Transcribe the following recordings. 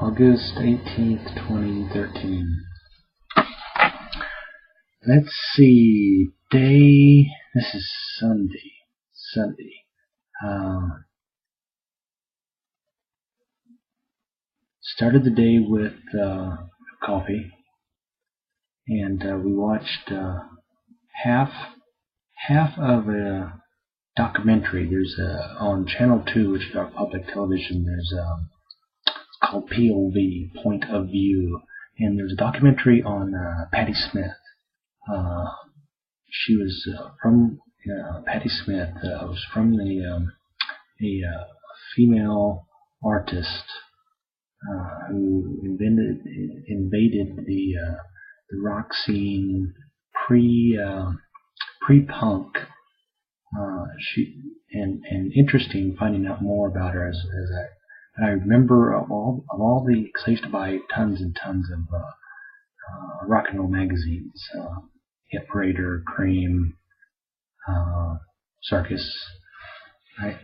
August 18th, 2013. Let's see, this is Sunday. Started the day with coffee, and we watched half of a documentary. There's on Channel 2, which is our public television, there's it's called POV, Point of View, and there's a documentary on Patti Smith. She was Patti Smith was from a female artist who invaded the rock scene pre-punk. And interesting finding out more about her as I remember of all the, because I used to buy tons and tons of rock and roll magazines, Hit Parader, Cream, Circus,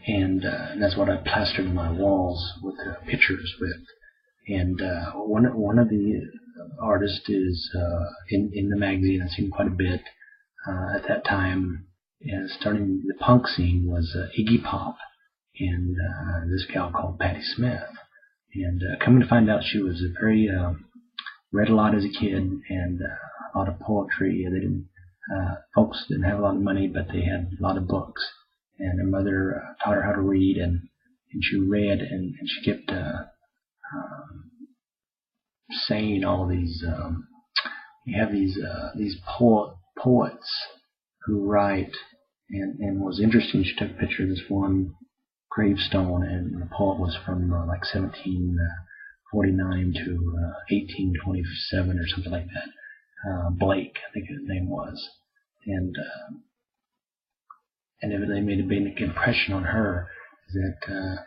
and that's what I plastered my walls with pictures with. And one of the artists is in the magazine. I've seen quite a bit at that time. And starting the punk scene was Iggy Pop and this gal called Patti Smith. And coming to find out, she was read a lot as a kid, and a lot of poetry. They didn't folks didn't have a lot of money, but they had a lot of books. And her mother taught her how to read, and she read, and she kept saying all these. You have these poets who write, and was interesting. She took a picture of this one gravestone, and the poet was from like 1749 to 1827 or something like that. Blake, I think his name was, and they made a big impression on her. That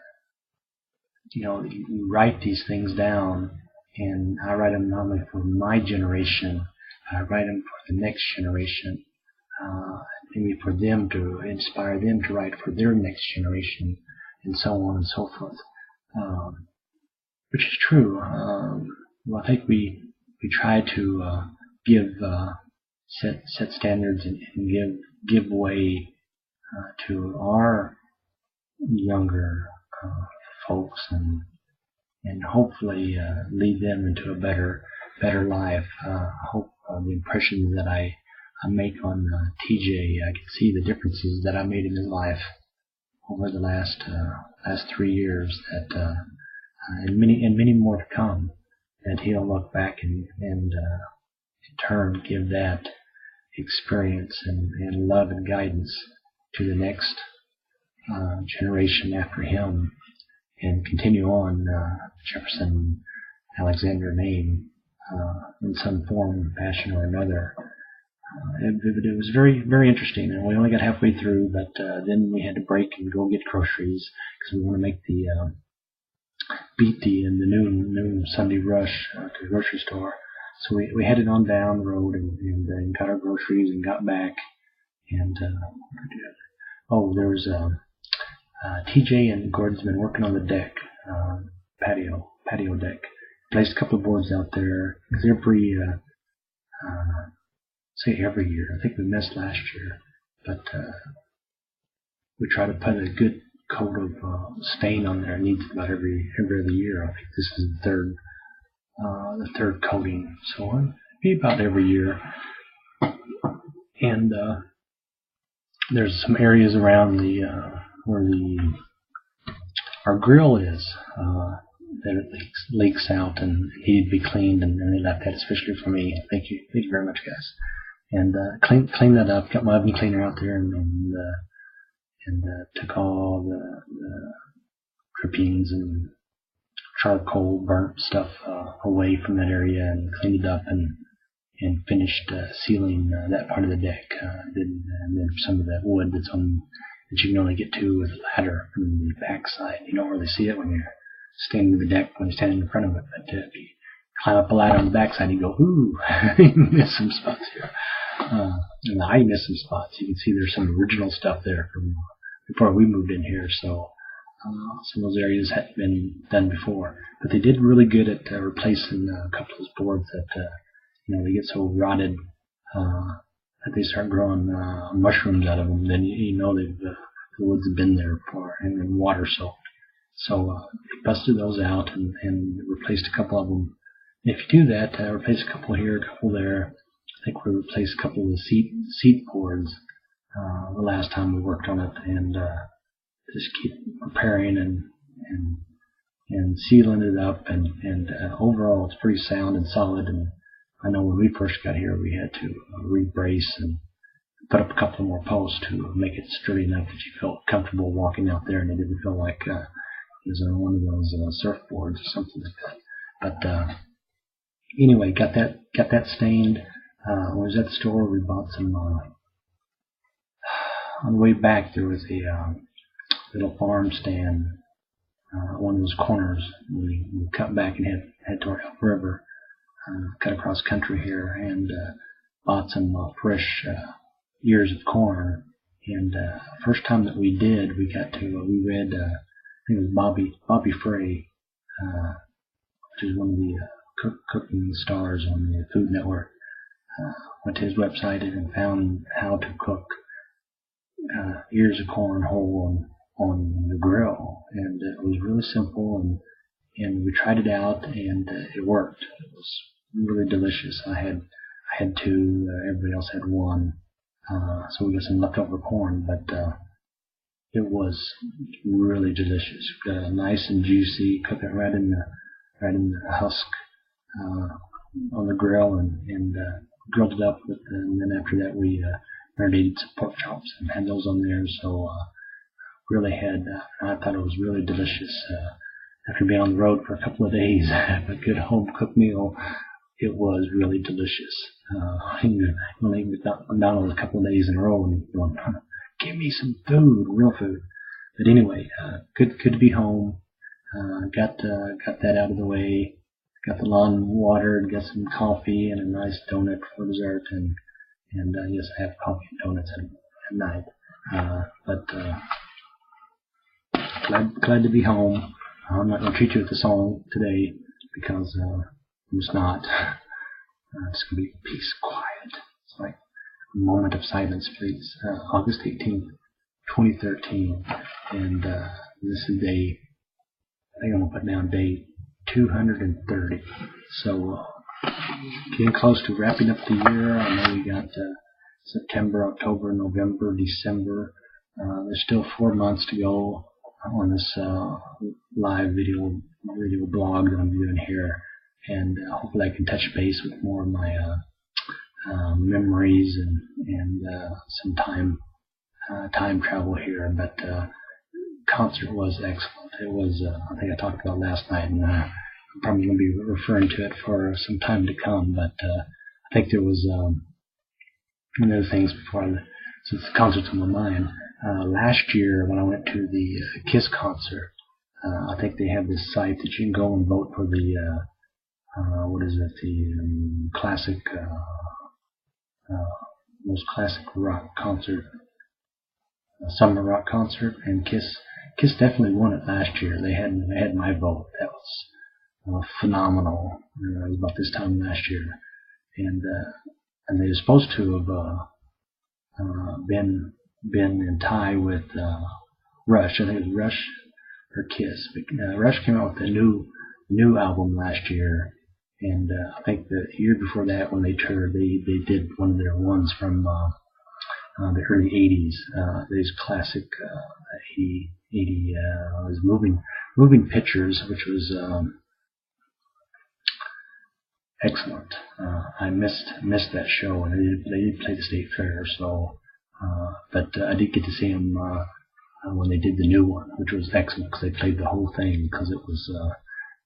you write these things down, and I write them not only for my generation, I write them for the next generation. Maybe for them to inspire them to write for their next generation, and so on and so forth. Which is true. Well, I think we try to set standards and give way to our younger folks, and hopefully lead them into a better life. Hope the impressions that I make on TJ, I can see the differences that I made in his life over the last 3 years, that and many more to come, that he'll look back and in turn give that experience and love and guidance to the next generation after him, and continue on Jefferson Alexander name in some form, fashion, or another. It was very, very interesting, and we only got halfway through, but then we had to break and go get groceries, because we want to make beat the noon Sunday rush to the grocery store. So we headed on down the road and got our groceries and got back. And there was TJ and Gordon's been working on the deck, patio deck. Placed a couple of boards out there, because every year. I think we missed last year, but we try to put a good coat of stain on there. It needs about every other year. I think this is the third coating, so on. Maybe about every year. And there's some areas around where our grill is that it leaks out and needed to be cleaned, and they left that especially for me. Thank you very much, guys. And clean that up. Got my oven cleaner out there, and took all the drippings and charcoal burnt stuff away from that area, and cleaned it up, and finished sealing that part of the deck. And then some of that wood that you can only get to with a ladder from the backside. You don't really see it when you're standing on the deck, when you're standing in front of it, but if you climb up a ladder on the backside, you go, ooh, you miss some spots here. And I missed some spots. You can see there's some original stuff there from before we moved in here. So Some of those areas hadn't been done before, but they did really good at replacing a couple of those boards that they get so rotted that they start growing mushrooms out of them. Then the woods have been there for and water soaked. So they busted those out and replaced a couple of them. And if you do that, replace a couple here, a couple there. I think we replaced a couple of the seat boards the last time we worked on it, and just keep repairing and sealing it up, and overall it's pretty sound and solid. And I know when we first got here, we had to re-brace and put up a couple more posts to make it sturdy enough that you felt comfortable walking out there, and it didn't feel like it was on one of those surfboards or something like that. But anyway, got that stained. When I was at the store, we bought some. On the way back, there was a little farm stand, one of those corners. We cut back and head toward Elk River, cut across country here, and bought some fresh ears of corn. And first time that we did, we read, I think it was Bobby Frey, which is one of the cooking stars on the Food Network. Went to his website and found how to cook ears of corn whole on the grill, and it was really simple, and we tried it out, and it worked. It was really delicious. I had two, everybody else had one, so we got some leftover corn, but it was really delicious. Nice and juicy. Cook it right in the husk on the grill, and grilled it up and then after that we marinated some pork chops and had those on there. So really I thought it was really delicious. After being on the road for a couple of days, a good home cooked meal, it was really delicious. When I ate McDonald's a couple of days in a row and going, give me some food, real food. But anyway, good to be home. Got that out of the way. Got the lawn watered, got some coffee and a nice donut for dessert, and yes, I have coffee and donuts at night. But glad to be home. I'm not going to treat you with a song today because I'm just not. It's going to be peace, quiet. It's like a moment of silence, please. August 18th, 2013, and this is day. I think I'm going to put down day 230. So getting close to wrapping up the year. I know we got September, October, November, December. There's still 4 months to go on this live video blog that I'm doing here, and hopefully I can touch base with more of my memories and some time travel here. But concert was excellent. It was, I think I talked about last night, and I'm probably going to be referring to it for some time to come. But I think there was one of the things since the concert's on my mind. Last year when I went to the KISS concert, I think they have this site that you can go and vote for the the classic, most classic rock concert, summer rock concert, and KISS definitely won it last year. They had my vote. That was phenomenal. It was about this time last year, and they were supposed to have been in tie with Rush. I think it was Rush or KISS. But, Rush came out with a new album last year, and I think the year before that when they toured, they did one of their ones from the early 80s. These classic 80 was moving pictures, which was excellent. I missed that show, and they did play the State Fair. So, but I did get to see them when they did the new one, which was excellent because they played the whole thing because it was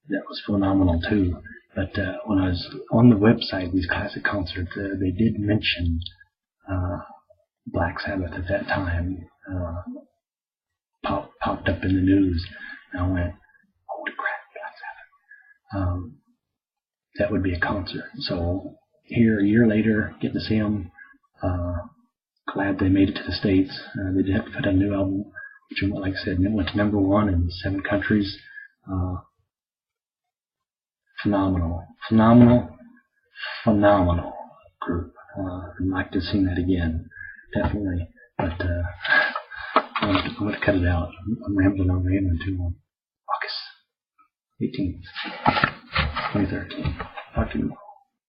that was phenomenal too. But when I was on the website, these classic concerts, they did mention Black Sabbath at that time. Popped up in the news, and I went, holy crap, Black Sabbath. That would be a concert. So here, a year later, getting to see them, glad they made it to the States. They did have to put out a new album which, like I said, went to #1 in 7 countries. Phenomenal group. I'd like to see that again, definitely. But I'm going to cut it out. I'm rambling too long. August 18th, 2013. Talk to you tomorrow.